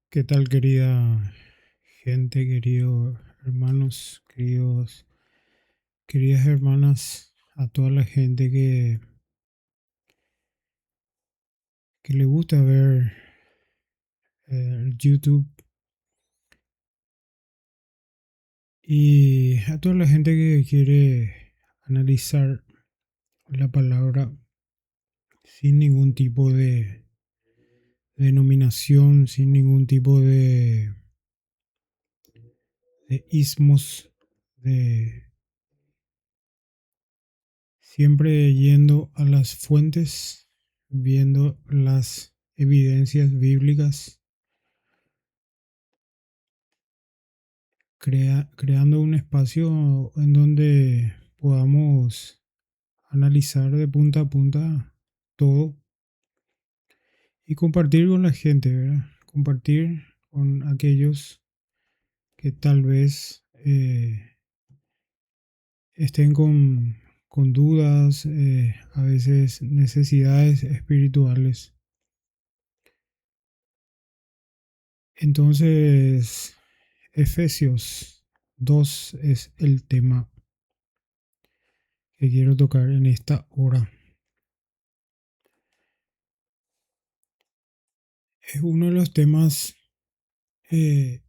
¿Qué tal, querida gente, queridos hermanos, queridas hermanas, a toda la gente que le gusta ver YouTube y a toda la gente que quiere analizar la palabra sin ningún tipo de denominación, sin ningún tipo de ismos, de siempre yendo a las fuentes, viendo las evidencias bíblicas, creando un espacio en donde podamos analizar de punta a punta todo y compartir con la gente, ¿verdad? Compartir con aquellos que tal vez estén con dudas, a veces necesidades espirituales. Entonces, Efesios 2 es el tema que quiero tocar en esta hora. Es uno de los temas eh,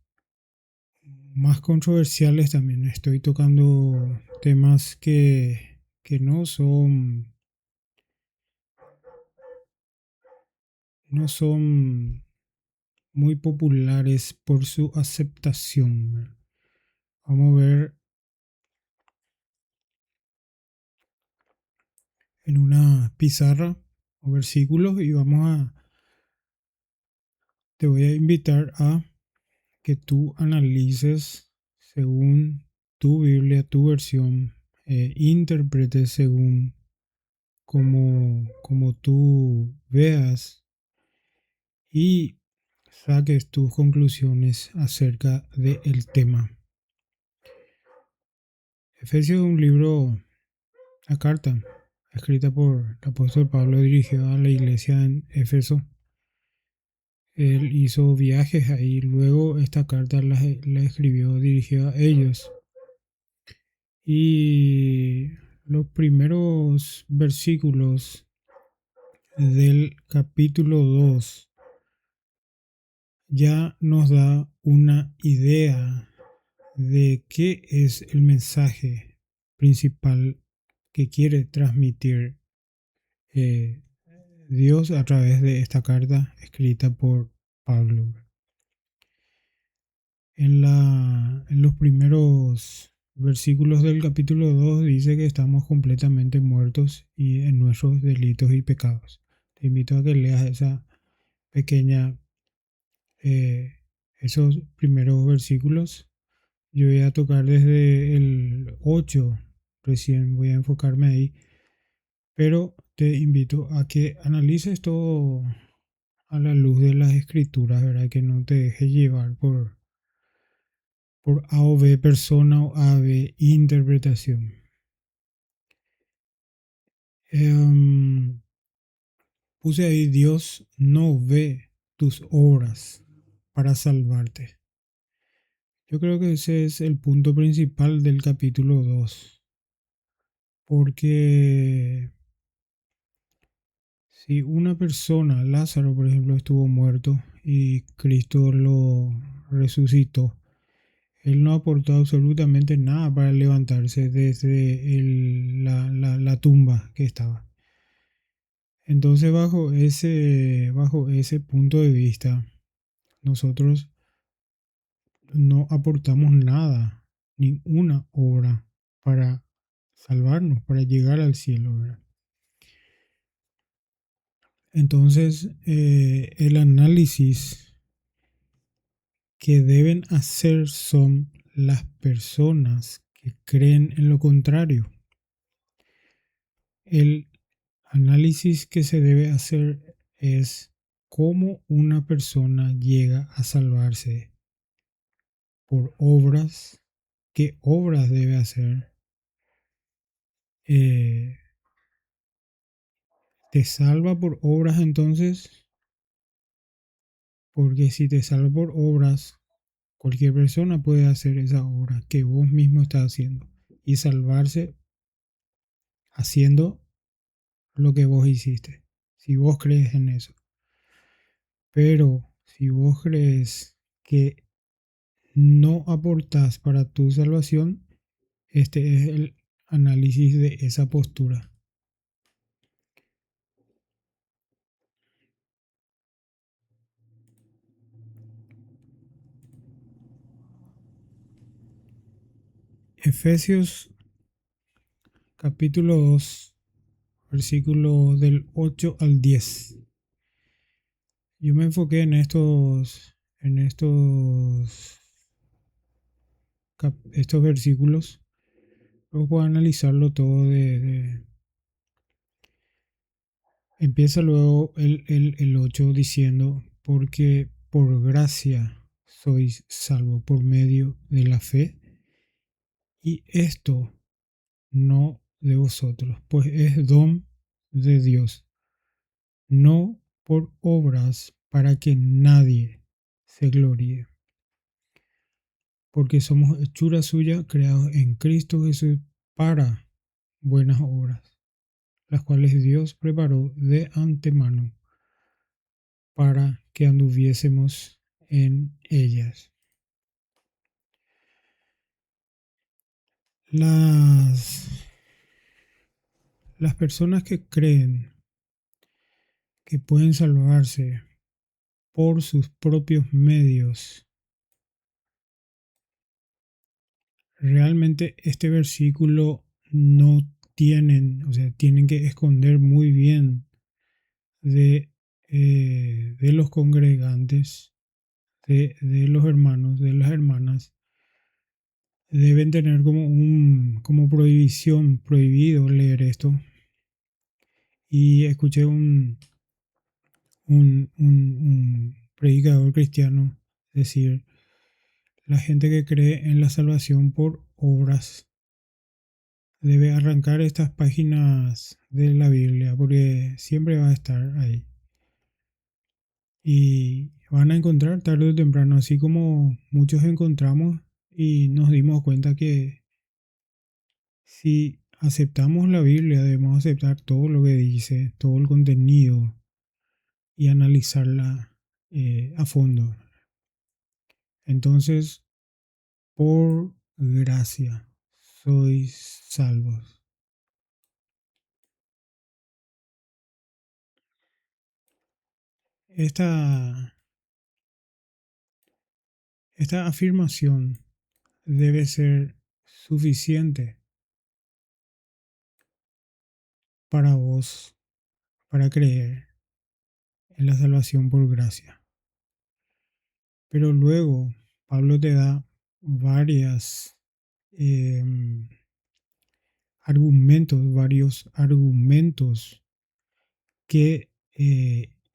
más controversiales también. Estoy tocando temas que no son muy populares por su aceptación. Vamos a ver en una pizarra o versículos y te voy a invitar a que tú analices según tu Biblia, tu versión, interpretes según como tú veas y saques tus conclusiones acerca del tema. Efesios es un libro, una carta escrita por el apóstol Pablo dirigido a la iglesia en Éfeso. Él hizo viajes ahí, luego esta carta la escribió dirigida a ellos. Y los primeros versículos del capítulo 2 ya nos da una idea de qué es el mensaje principal que quiere transmitir eh, Dios a través de esta carta escrita por Pablo. En los primeros versículos del capítulo 2 dice que estamos completamente muertos y en nuestros delitos y pecados. Te invito a que leas esa pequeña, eh, esos primeros versículos. Yo voy a tocar desde el 8, recién voy a enfocarme ahí, pero te invito a que analices todo a la luz de las escrituras, ¿verdad? Que no te dejes llevar por A o B persona o A o B interpretación. Puse ahí, Dios no ve tus obras para salvarte. Yo creo que ese es el punto principal del capítulo 2. Porque si una persona, Lázaro por ejemplo, estuvo muerto y Cristo lo resucitó, él no aportó absolutamente nada para levantarse desde la tumba que estaba. Entonces, bajo ese punto de vista, nosotros no aportamos nada, ninguna obra para salvarnos, para llegar al cielo, ¿verdad? Entonces, el análisis que deben hacer son las personas que creen en lo contrario. El análisis que se debe hacer es cómo una persona llega a salvarse por obras, qué obras debe hacer, eh, te salva por obras entonces, Porque si te salvo por obras, cualquier persona puede hacer esa obra que vos mismo estás haciendo y salvarse haciendo lo que vos hiciste, si vos crees en eso. Pero si vos crees que no aportás para tu salvación, este es el análisis de esa postura. Efesios capítulo 2, versículo del 8 al 10. Yo me enfoqué estos versículos. Luego puedo analizarlo todo Empieza luego el 8 diciendo, porque por gracia sois salvos por medio de la fe, y esto no de vosotros, pues es don de Dios, no por obras para que nadie se gloríe, porque somos hechura suya, creados en Cristo Jesús para buenas obras, las cuales Dios preparó de antemano para que anduviésemos en ellas. Las, las personas que creen que pueden salvarse por sus propios medios, realmente este versículo no tienen, o sea, tienen que esconder muy bien de los congregantes, de los hermanos, de las hermanas. Deben tener como prohibición, prohibido leer esto. Y escuché un predicador cristiano decir, la gente que cree en la salvación por obras debe arrancar estas páginas de la Biblia porque siempre va a estar ahí. Y van a encontrar tarde o temprano, así como muchos encontramos y nos dimos cuenta que si aceptamos la Biblia debemos aceptar todo lo que dice, todo el contenido y analizarla a fondo. Entonces, por gracia sois salvos. Esta, esta afirmación debe ser suficiente para vos, para creer en la salvación por gracia. Pero luego Pablo te da eh, varios argumentos que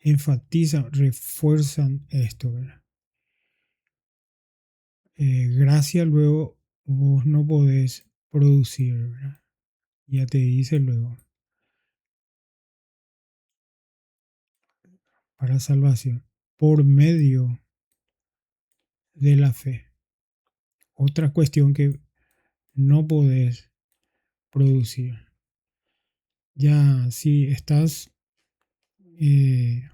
enfatizan, refuerzan esto, ¿verdad? Gracia luego vos no podés producir, ¿verdad? Ya te dice luego, para salvación, por medio de la fe. Otra cuestión que no podés producir. Ya si estás, eh,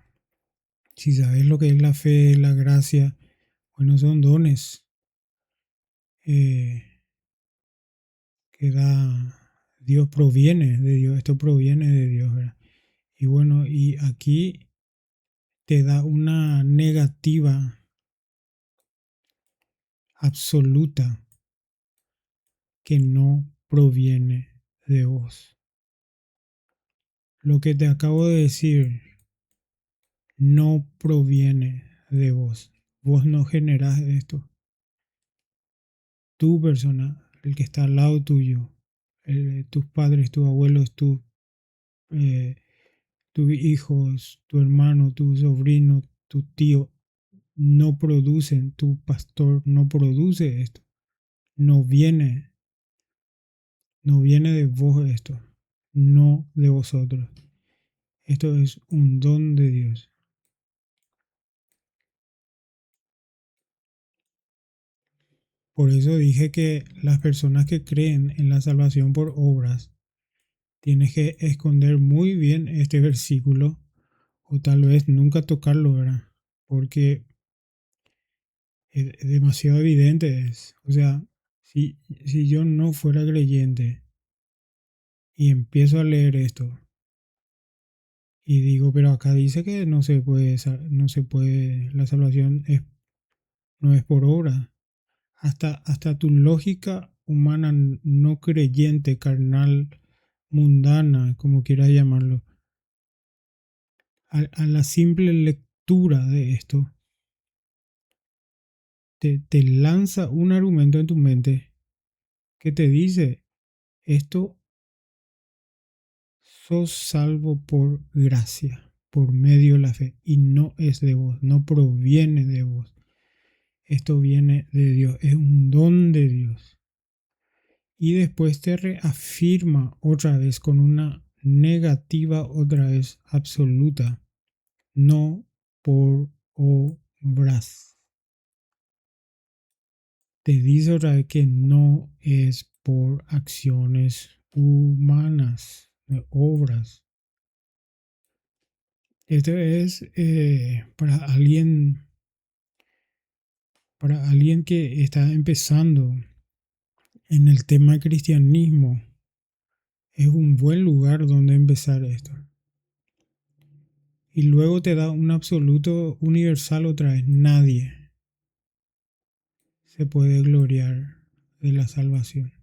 si sabes lo que es la fe, la gracia, bueno, son dones eh, que da Dios, proviene de Dios, esto proviene de Dios, ¿verdad? Y bueno, y aquí te da una negativa absoluta que no proviene de vos. Lo que te acabo de decir no proviene de vos. Vos no generás esto. Tu persona, el que está al lado tuyo, tus padres, tus abuelos, eh, tus hijos, tu hermano, tu sobrino, tu tío, no producen, tu pastor no produce esto. No viene, no viene de vos esto, no de vosotros. Esto es un don de Dios. Por eso dije que las personas que creen en la salvación por obras tienes que esconder muy bien este versículo o tal vez nunca tocarlo, ¿verdad? Porque es demasiado evidente. O sea, si yo no fuera creyente y empiezo a leer esto y digo, pero acá dice que no se puede, no se puede, la salvación no es por obra. Hasta tu lógica humana no creyente, carnal, mundana, como quieras llamarlo, a la simple lectura de esto, te lanza un argumento en tu mente que te dice, esto sos salvo por gracia, por medio de la fe, y no es de vos, no proviene de vos. Esto viene de Dios, es un don de Dios. Y después te reafirma otra vez con una negativa otra vez absoluta, no por obras. Te dice otra vez que no es por acciones humanas, de obras. Esto es para alguien que está empezando en el tema del cristianismo. Es un buen lugar donde empezar esto. Y luego te da un absoluto universal otra vez. Nadie se puede gloriar de la salvación.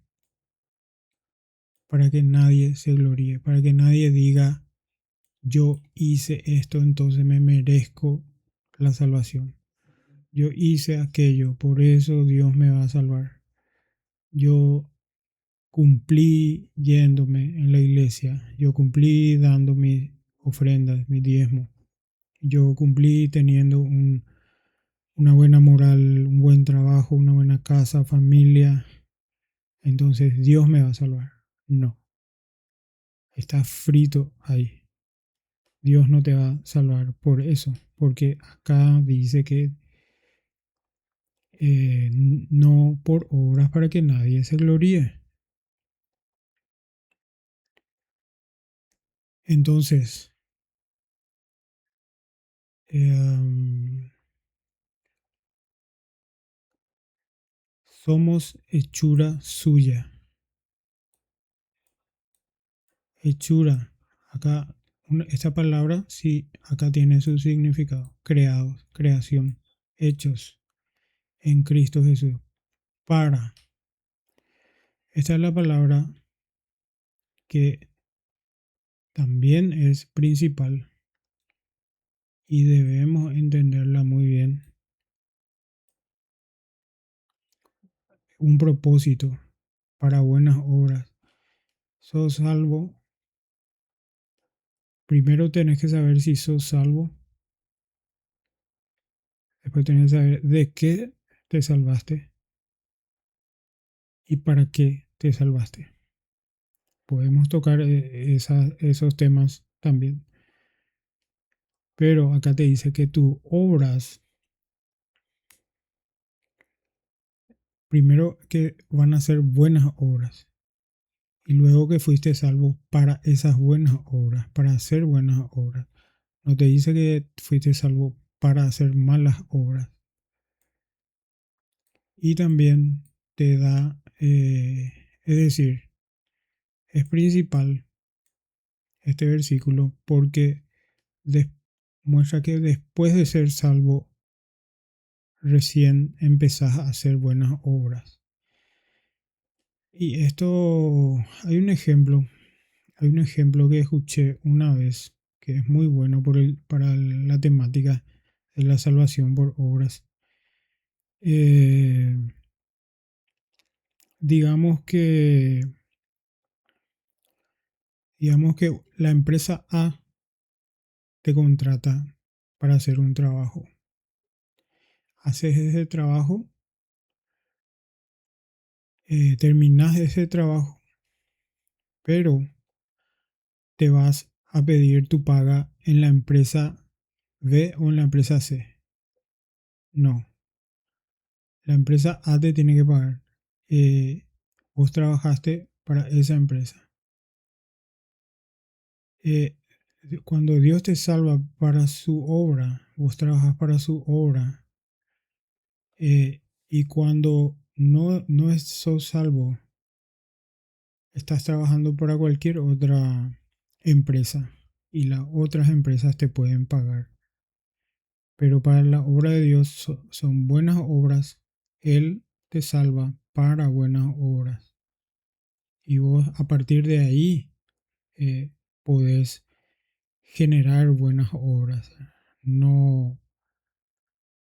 Para que nadie se gloríe, para que nadie diga, yo hice esto, entonces me merezco la salvación. Yo hice aquello, por eso Dios me va a salvar. Yo cumplí yéndome en la iglesia, yo cumplí dando mis ofrendas, mi diezmo, yo cumplí teniendo una buena moral, un buen trabajo, una buena casa, familia, entonces Dios me va a salvar. No, está frito ahí. Dios no te va a salvar por eso, porque acá dice que no por obras para que nadie se gloríe. Entonces, eh, somos hechura suya. Hechura. Acá, esta palabra sí, acá tiene su significado. Creados, creación, hechos en Cristo Jesús. Para. Esta es la palabra que también es principal y debemos entenderla muy bien. Un propósito para buenas obras. Sos salvo. Primero tenés que saber si sos salvo. Después tenés que saber de qué te salvaste y para qué te salvaste. Podemos tocar esos temas también. Pero acá te dice que tus obras, primero que van a ser buenas obras. Y luego que fuiste salvo para esas buenas obras, para hacer buenas obras. No te dice que fuiste salvo para hacer malas obras. Y también te da, es decir, es principal este versículo porque muestra que después de ser salvo, recién empezás a hacer buenas obras. Y esto, hay un ejemplo que escuché una vez que es muy bueno para la temática de la salvación por obras. Eh, digamos que, digamos que la empresa A te contrata para hacer un trabajo. Haces ese trabajo, terminas ese trabajo, pero te vas a pedir tu paga en la empresa B o en la empresa C. No, La empresa A te tiene que pagar. Eh, Vos trabajaste para esa empresa. Eh, Cuando Dios te salva para su obra, vos trabajas para su obra. Y cuando no sos salvo, estás trabajando para cualquier otra empresa y las otras empresas te pueden pagar. Pero para la obra de Dios son buenas obras. Él te salva para buenas obras. Y vos a partir de ahí eh, podés generar buenas obras. No,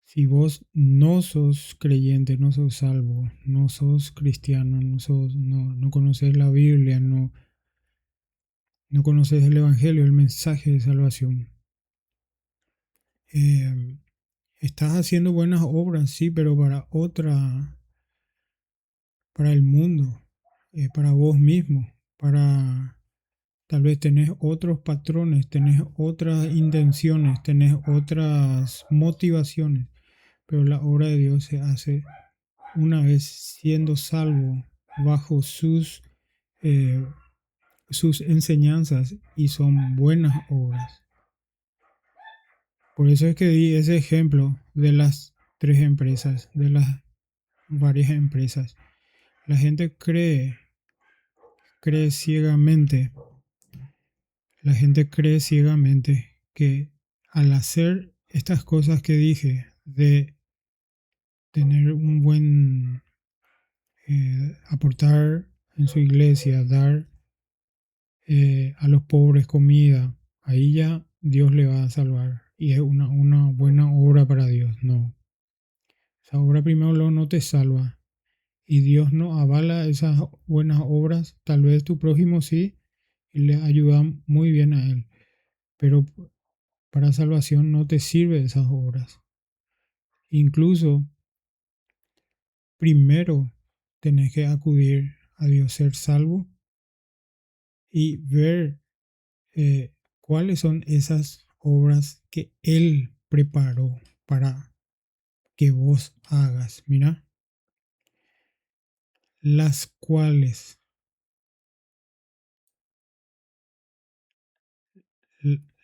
si vos no sos creyente, no sos salvo, no sos cristiano, no conoces la Biblia, no conoces el Evangelio, el mensaje de salvación. Eh, Estás haciendo buenas obras, sí, pero para el mundo, para vos mismo, para tal vez tenés otros patrones, tenés otras intenciones, tenés otras motivaciones, pero la obra de Dios se hace una vez siendo salvo bajo eh, sus enseñanzas y son buenas obras. Por eso es que di ese ejemplo de las tres empresas, de las varias empresas. La gente cree ciegamente, la gente cree ciegamente que al hacer estas cosas que dije, de tener un buen, aportar en su iglesia, dar a los pobres comida, ahí ya Dios le va a salvar. Y es una buena obra para Dios. No, esa obra primero luego no te salva. Y Dios no avala esas buenas obras. Tal vez tu prójimo sí, y le ayuda muy bien a él. Pero para salvación no te sirve esas obras. Incluso primero tenés que acudir a Dios, ser salvo y ver cuáles son esas obras que Él preparó para que vos hagas. Mira, las cuales,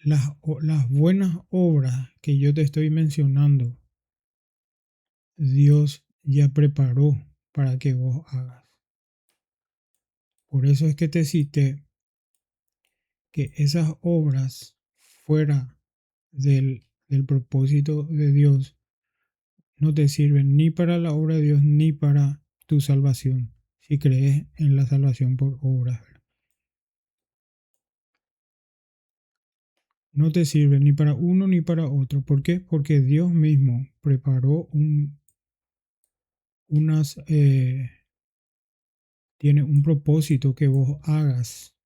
las buenas obras que yo te estoy mencionando, Dios ya preparó para que vos hagas. Por eso es que te cité que esas obras fuera del propósito de Dios no te sirven ni para la obra de Dios ni para tu salvación, si crees en la salvación por obras. No te sirven ni para uno ni para otro. ¿Por qué? Porque Dios mismo preparó unas, tiene un propósito que vos hagas.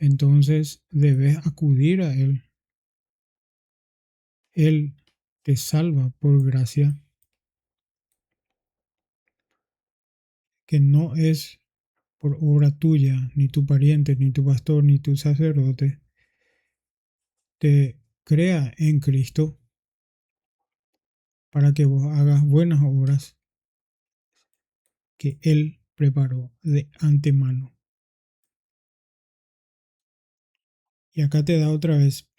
Entonces debes acudir a Él. Él te salva por gracia, que no es por obra tuya, ni tu pariente, ni tu pastor, ni tu sacerdote. Te crea en Cristo para que vos hagas buenas obras que Él preparó de antemano. Y acá te da otra vez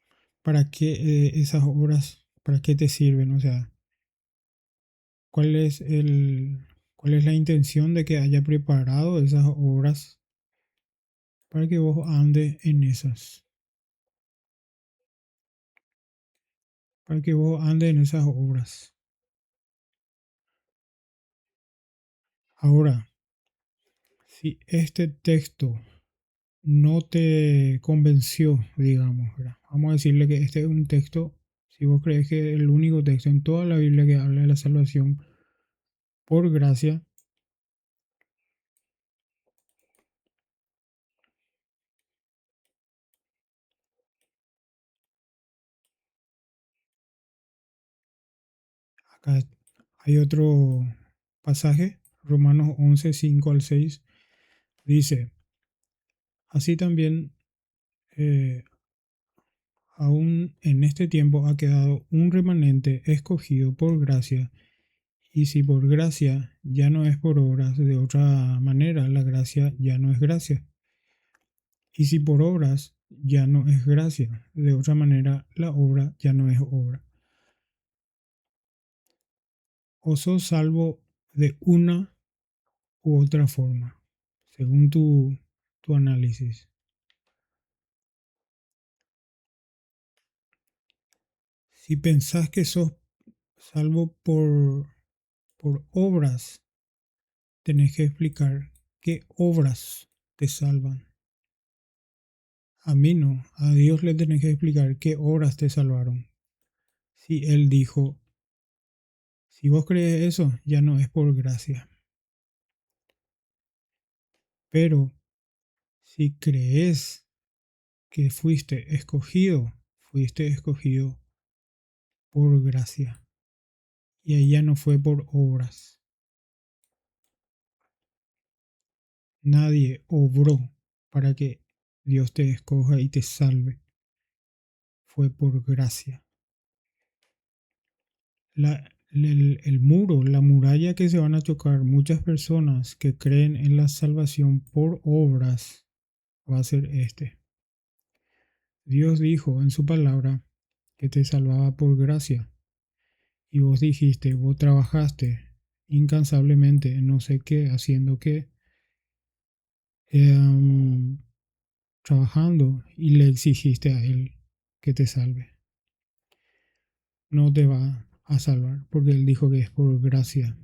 para qué esas obras, para qué te sirven, o sea, cuál es cuál es la intención de que haya preparado esas obras para que vos andes en esas, para que vos andes en esas obras. Ahora, si este texto no te convenció, digamos, ¿verdad? Vamos a decirle que este es un texto, si vos crees que es el único texto en toda la Biblia que habla de la salvación por gracia, acá hay otro pasaje, Romanos 11 5 al 6 dice, así también eh, aún en este tiempo ha quedado un remanente escogido por gracia Y si por gracia ya no es por obras, de otra manera la gracia ya no es gracia. Y si por obras ya no es gracia, de otra manera la obra ya no es obra. O sos salvo de una u otra forma, según tu análisis. Si pensás que sos salvo por obras, tenés que explicar qué obras te salvan. A mí no, a Dios le tenés que explicar qué obras te salvaron. Si Él dijo, si vos crees eso, ya no es por gracia. Pero si crees que fuiste escogido por gracia. Y ahí ya no fue por obras. Nadie obró para que Dios te escoja y te salve. Fue por gracia. El muro, la muralla que se van a chocar muchas personas que creen en la salvación por obras, va a ser este. Dios dijo en su palabra que te salvaba por gracia. Y vos dijiste, vos trabajaste incansablemente en no sé qué, haciendo qué, trabajando y le exigiste a Él que te salve. No te va a salvar porque Él dijo que es por gracia.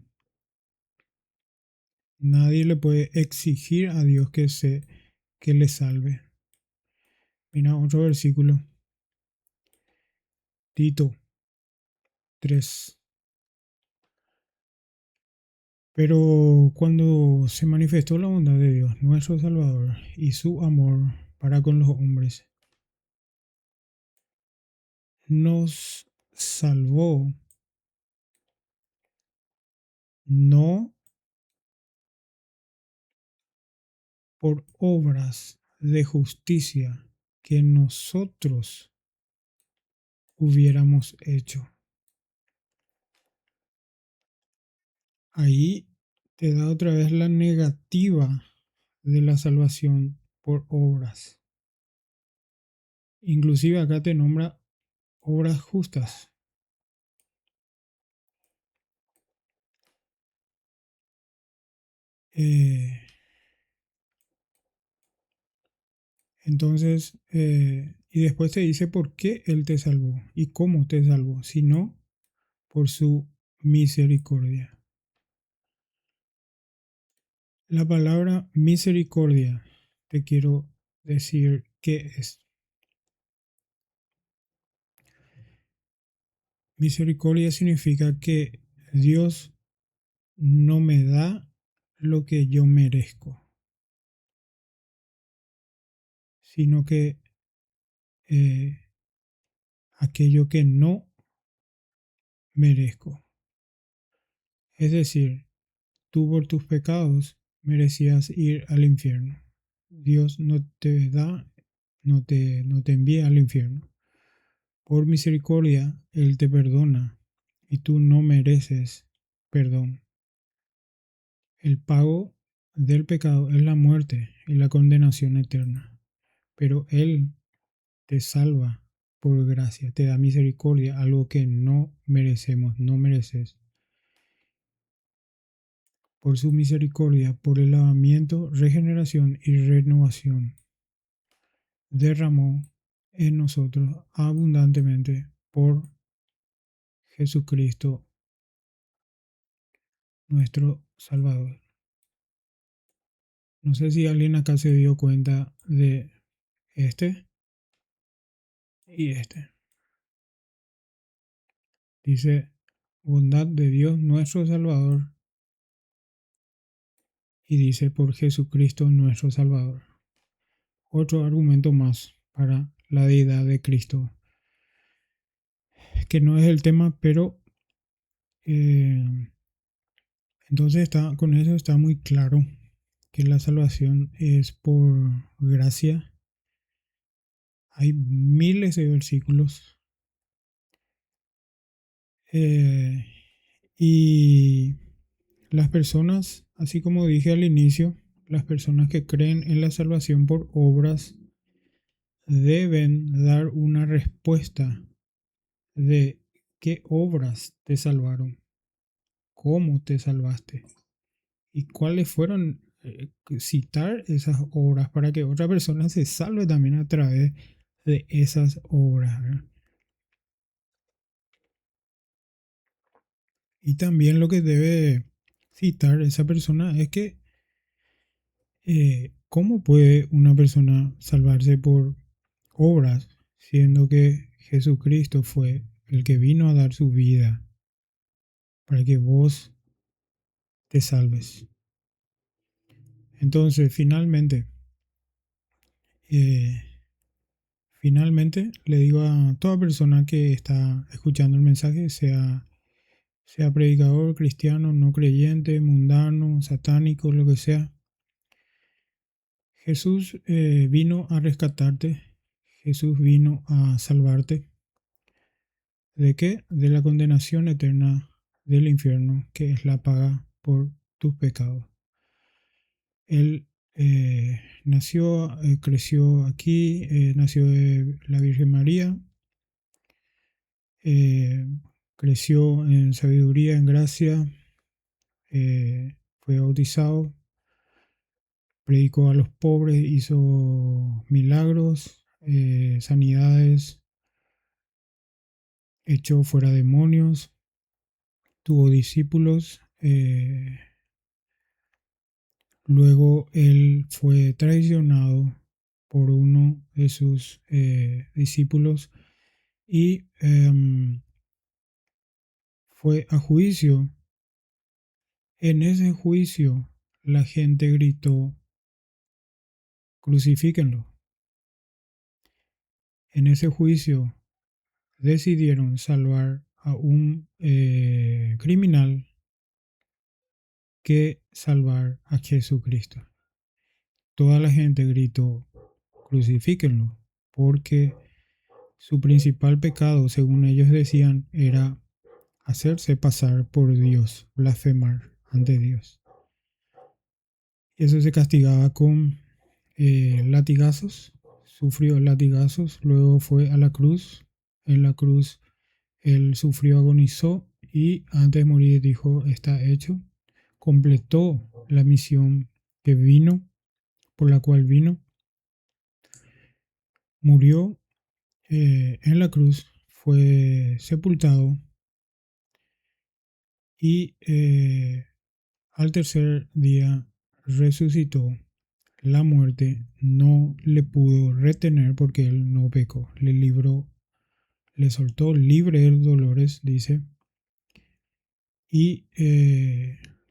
Nadie le puede exigir a Dios que le salve. Mira otro versículo. Tito 3. Pero cuando se manifestó la bondad de Dios, nuestro Salvador, y su amor para con los hombres, nos salvó no por obras de justicia que nosotros hubiéramos hecho. Ahí te da otra vez la negativa de la salvación por obras. Inclusive acá te nombra obras justas. Entonces, y después te dice por qué Él te salvó y cómo te salvó, sino por su misericordia. La palabra misericordia, te quiero decir qué es. Misericordia significa que Dios no me da lo que yo merezco, sino que eh, aquello que no merezco. Es decir, tú por tus pecados merecías ir al infierno. Dios no te da, no te envía al infierno. Por misericordia, Él te perdona y tú no mereces perdón. El pago del pecado es la muerte y la condenación eterna, pero Él te salva por gracia, te da misericordia, algo que no merecemos, no mereces. Por su misericordia, por el lavamiento, regeneración y renovación, derramó en nosotros abundantemente por Jesucristo nuestro Salvador. No sé si alguien acá se dio cuenta de este y este. Dice, bondad de Dios nuestro Salvador, y dice por Jesucristo nuestro Salvador. Otro argumento más para la deidad de Cristo, que no es el tema, pero eh, entonces con eso está muy claro que la salvación es por gracia. Hay miles de versículos Y las personas, así como dije al inicio, las personas que creen en la salvación por obras deben dar una respuesta de qué obras te salvaron, cómo te salvaste y cuáles fueron, citar esas obras para que otra persona se salve también a través de esas obras, ¿verdad? Y también lo que debe citar esa persona es que, ¿cómo puede una persona salvarse por obras, siendo que Jesucristo fue el que vino a dar su vida para que vos te salves? Entonces, eh, finalmente le digo a toda persona que está escuchando el mensaje, sea predicador, cristiano, no creyente, mundano, satánico, lo que sea, Jesús vino a rescatarte, Jesús vino a salvarte. ¿De qué? De la condenación eterna del infierno, que es la paga por tus pecados. Él nació, creció aquí, nació de la Virgen María, eh, creció en sabiduría, en gracia, fue bautizado, predicó a los pobres, hizo milagros, sanidades, echó fuera demonios, tuvo discípulos. Luego él fue traicionado por uno de sus discípulos y fue a juicio. En ese juicio la gente gritó, crucifíquenlo. En ese juicio decidieron salvar a un criminal que salvar a Jesucristo. Toda la gente gritó, crucifíquenlo, porque su principal pecado, según ellos decían, era hacerse pasar por Dios, blasfemar ante Dios. Eso se castigaba con latigazos, sufrió latigazos, luego fue a la cruz. En la cruz él sufrió, agonizó y antes de morir dijo, está hecho. Completó la misión que vino, por la cual vino. Murió en la cruz, fue sepultado y al tercer día resucitó. La muerte no le pudo retener porque él no pecó. Le libró, le soltó libre de dolores, dice, y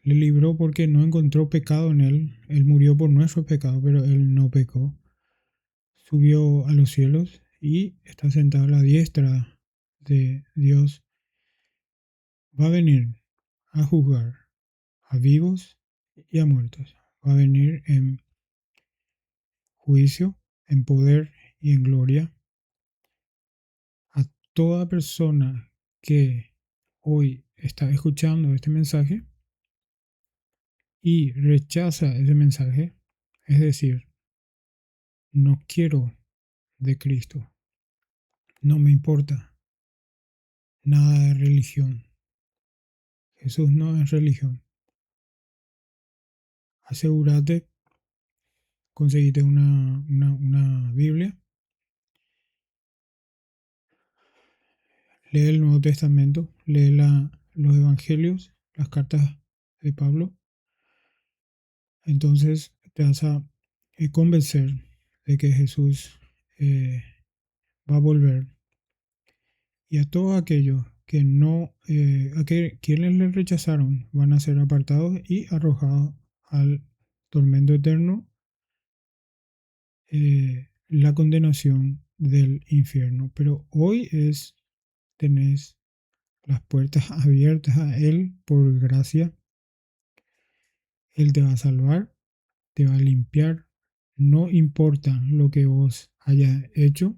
le libró porque no encontró pecado en él. Él murió por nuestro pecado, pero él no pecó. Subió a los cielos y está sentado a la diestra de Dios. Va a venir a juzgar a vivos y a muertos. Va a venir en juicio, en poder y en gloria. A toda persona que hoy está escuchando este mensaje y rechaza ese mensaje, es decir, no quiero de Cristo, no me importa nada de religión, Jesús no es religión. Asegúrate, conseguite una Biblia, lee el Nuevo Testamento, lee los Evangelios, las cartas de Pablo. Entonces te vas a convencer de que Jesús va a volver. Y a todos aquellos que no, quienes le rechazaron, van a ser apartados y arrojados al tormento eterno, la condenación del infierno. Pero hoy tenés las puertas abiertas a Él por gracia. Él te va a salvar, te va a limpiar. No importa lo que vos hayas hecho,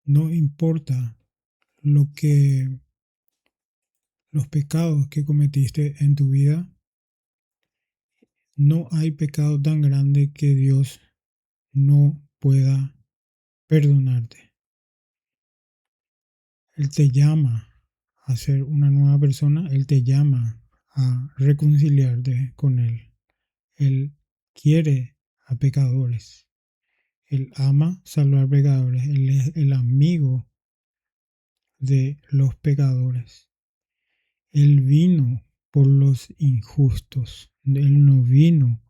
no importa lo que los pecados que cometiste en tu vida, no hay pecado tan grande que Dios no pueda perdonarte. Él te llama a ser una nueva persona, Él te llama a reconciliarte con Él. Él quiere a pecadores. Él ama salvar pecadores. Él es el amigo de los pecadores. Él vino por los injustos. Él no vino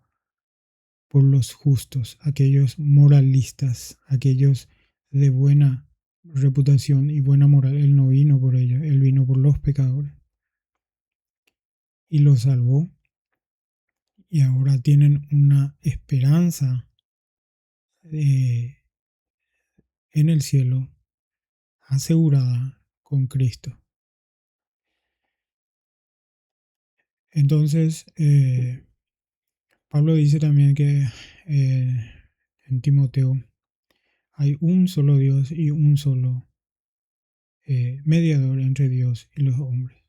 por los justos, aquellos moralistas, aquellos de buena reputación y buena moral. Él no vino por ellos, Él vino por los pecadores. Y los salvó. Y ahora tienen una esperanza en el cielo asegurada con Cristo. Entonces, Pablo dice también que en Timoteo hay un solo Dios y un solo mediador entre Dios y los hombres.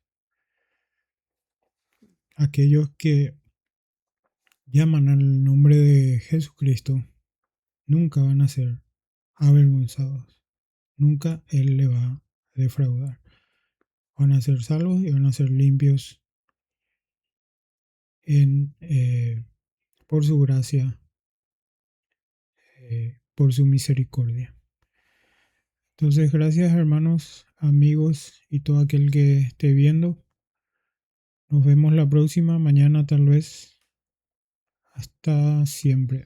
Aquellos que llaman al nombre de Jesucristo nunca van a ser avergonzados. Nunca Él le va a defraudar. Van a ser salvos y van a ser limpios por su gracia, por su misericordia. Entonces, gracias hermanos, amigos y todo aquel que esté viendo. Nos vemos la próxima, mañana tal vez. Hasta siempre.